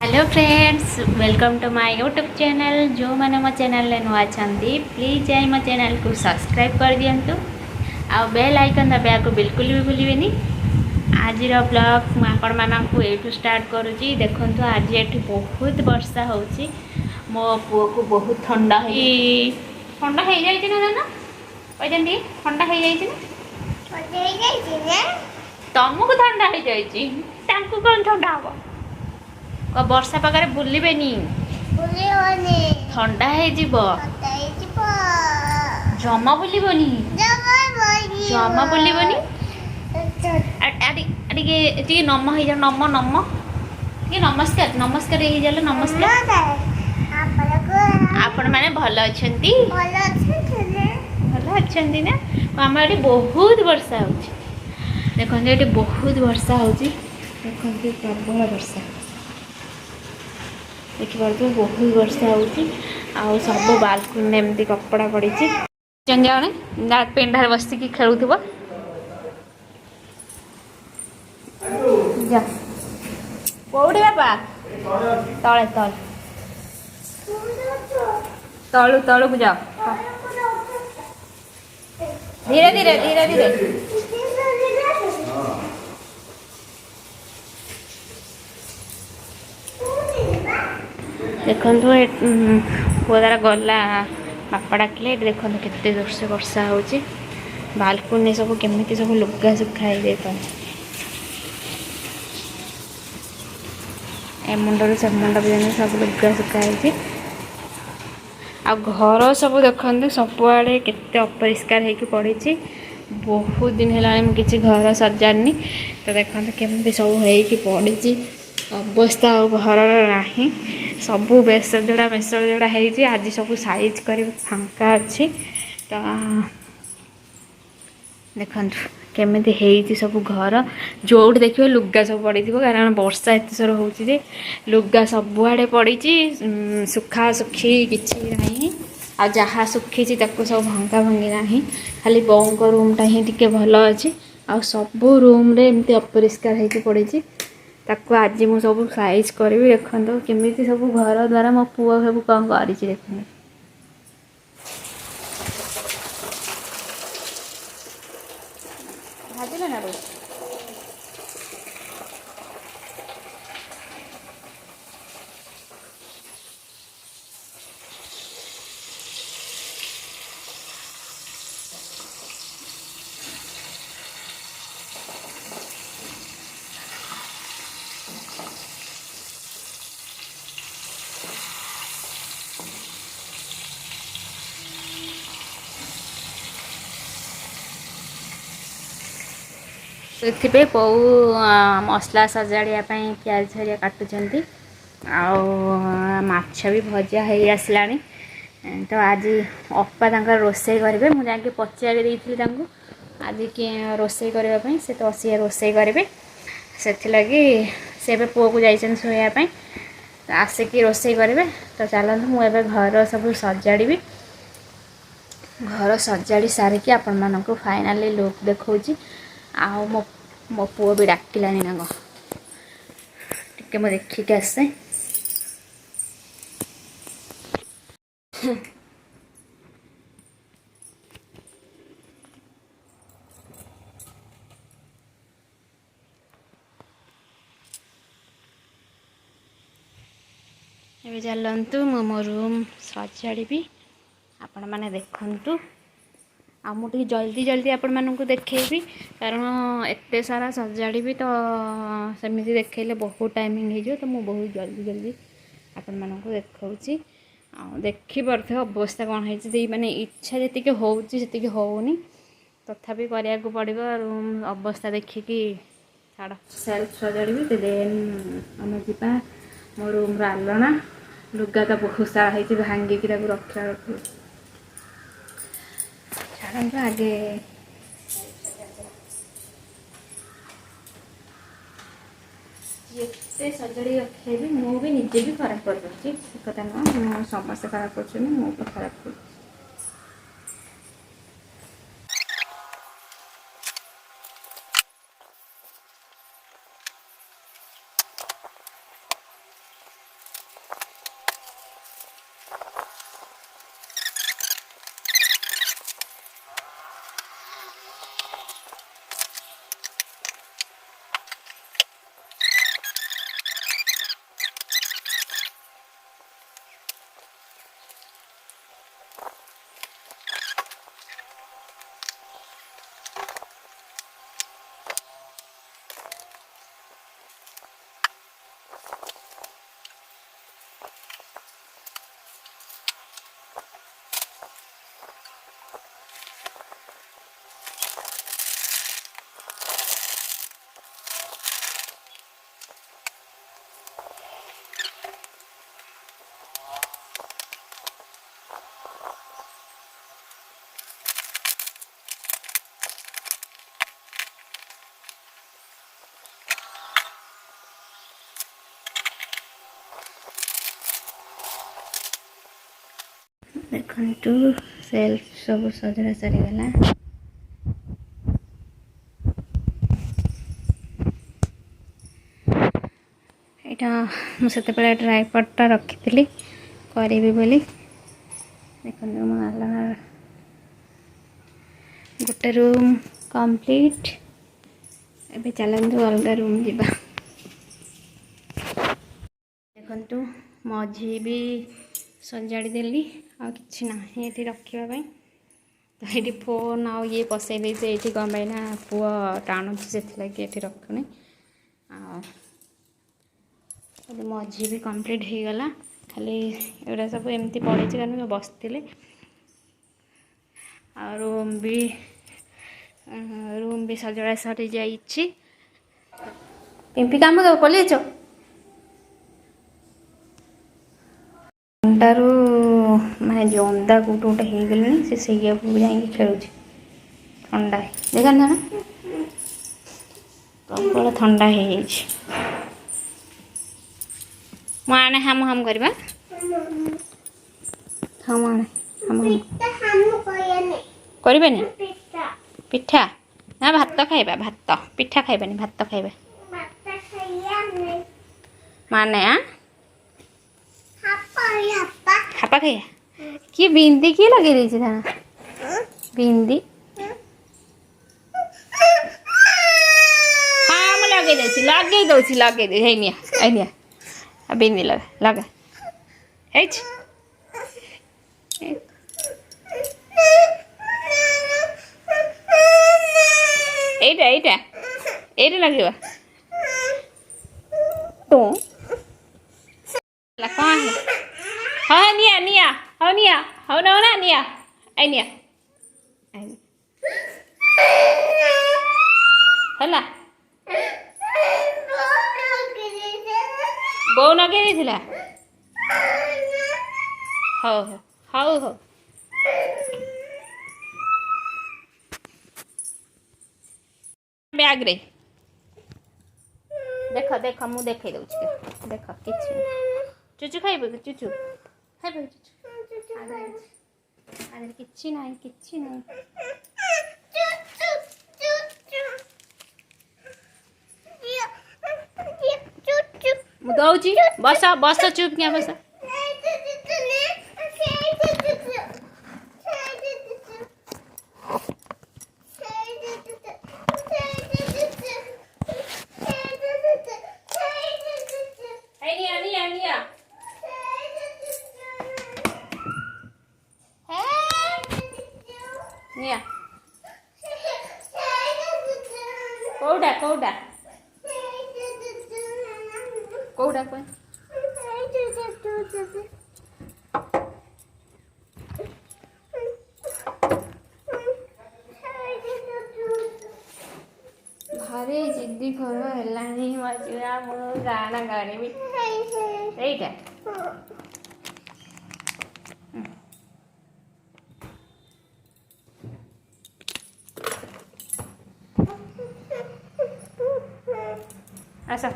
Hello friends, welcome to my YouTube channel. जो मैंने मो चैनल नुआ चाहती प्लीज जाए मो चैनल को सब्सक्राइब कर दिंतु आ बेल आइकन दबाया बिल्कुल भी भूलिए। आज ब्लॉग मुझे ये स्टार्ट करुँची। देखो आज ये बहुत वर्षा हो मो पुओ को बहुत ठंडा ठंडा हो जाए ना कहते ठंडा हो जाए तुमको ठंडा हो जाए कौन ठंडा हम वर्षा पाखे बुलबेनी ठंडा जमा बुलबनी जमा बुलबनी नम हो जा नम नम टे नमस्कार नमस्कार हो जा नमस्कार। आपण मैंने भल अच्छा भल अच्छा ना आम ये बहुत वर्षा हो देखो ये बहुत वर्षा हो देखो प्रबल वर्षा देखिए बहुत वर्षा हो सब बालकुनी एमती कपड़ा पड़ी जने पेंडार बसिकी खेलुव जा कौड़ी बापा तले तले तलू तलू को जाओ धीरे धीरे धीरे धीरे देखो पुआ तार गला बापा डाकिले देखो केते जोर से वर्षा हो बालकुनी सब केमी सब लुगा सुखाई दे ए मुंडर से मुंड भी सब लुगा सुखाई आ घर सब देखते सबुआड़े केते अपरिष्कार होगी पड़ी बहुत दिन है किसी घर सजारनी तो देखते केमी सब होगी पड़ी अवस्था घर ना सबू बेसजड़ा मेसजड़ा है आज सब साइज कर फांका अच्छी तो देखु केमी सब घर जो देखिए लुगा सब पड़ी कारण वर्षा एत सर हो लुगा सबुआड़े पड़ी सुखा सुखी किसी ना आ जहाँ सुखी सब भंगा भंगी ना खाली बों रूमटा ही टे भल अच्छी आ सबू रूम रे एमती अपरिष्कार होगी पड़ी ताको आज मु सब साइज करी देखो केमी सब घर द्वारा मो पुआ सब कौन कर देखो भाजिल ना से पौ मसला सजाड़िया प्याज हरिया काटुंट माछ भी भजा हो आसला तो आज अपा तक रोसे करेंगे मुझे पचारि देती आज किए रोसे करने से तो सी रोसे करेंगे से लगी से पुओ को जाइए शोयापाई तो आसिकी रोसे करेंगे तो चलते मुझे घर सब सजाड़ी घर सजाड़ी सारिकी आपण मानक फाइनाली लुक देखा आ मो पुओ भी डाकिलानी ना टे मो देखिक आसे ए चलतु मो रूम सजाड़ी आपण मैंने देखु आ मुझे जल्दी जल्दी आपण मानक देखेबी कारण एत सारा सजाड़ी तो सेमती देखेले बहुत टाइमिंग हो तो मुझे बहुत जल्दी जल्दी आपण मानक देखी देखी पार्थ अवस्था कौन है माने इच्छा जी होनी तथापि करिया को पड़ो रूम अवस्था देखिकी छाड़ सेल्फ सजाड़ी देन आम जा मो रूम आलना लुगा तो बहुत सारा है भांगिकी रखा रखी छाड़ू आगे जिते सजाड़ी रखे भी मु भी निजे भी खराब कर कथा नुह समस्त खराब कर मो खराब कर देखु सेल्फ सब सजड़ा सारीगला। यहाँ मुझे ट्राइपॉडटा रखी करी बोली देखो गोटे रूम कंप्लीट। एबे चलतु अलग रूम जीवा। देखु मझी भी सजाड़ी देली आ कि ना ये रखापी तो ये फोन आ ये पसई देते ये कम ना पुआ टाणुच से ये रखुनी मझी भी कंप्लीट हो गला। खाली एगुड़ा सब एमती पड़े कारण बसते रूम भी सजड़ा सरी जाइए। पिंपी काम दो पलिए अंडारू माने जंदा कौट गोटे हो गले से खेलु ठंडा देखा ना प्रबल ठंडा आने हम हम करवा हम आने हम करवानी पिठा ना भात खाइबा भात पिठा खाइबानी भात खाइबा माने हापा खाइया कि बिंदी किए लगे देछि था बिंदी हाँ मैं लगे दे निया बिंदी लगा हेच एटा लगे तो कौन है हाँ निया हाँ ना निया हला बो नगे देथिला हो बैग रे देख मु देखे दउछि देख किछि चुचु खाइबे चुचु अरे किछि नहीं मु दउछि बस चुप क्या बस निया कोउडा कोई भारी जिद्दी घर है मजा मो गाना गाड़ी भी यहीटा ऐसा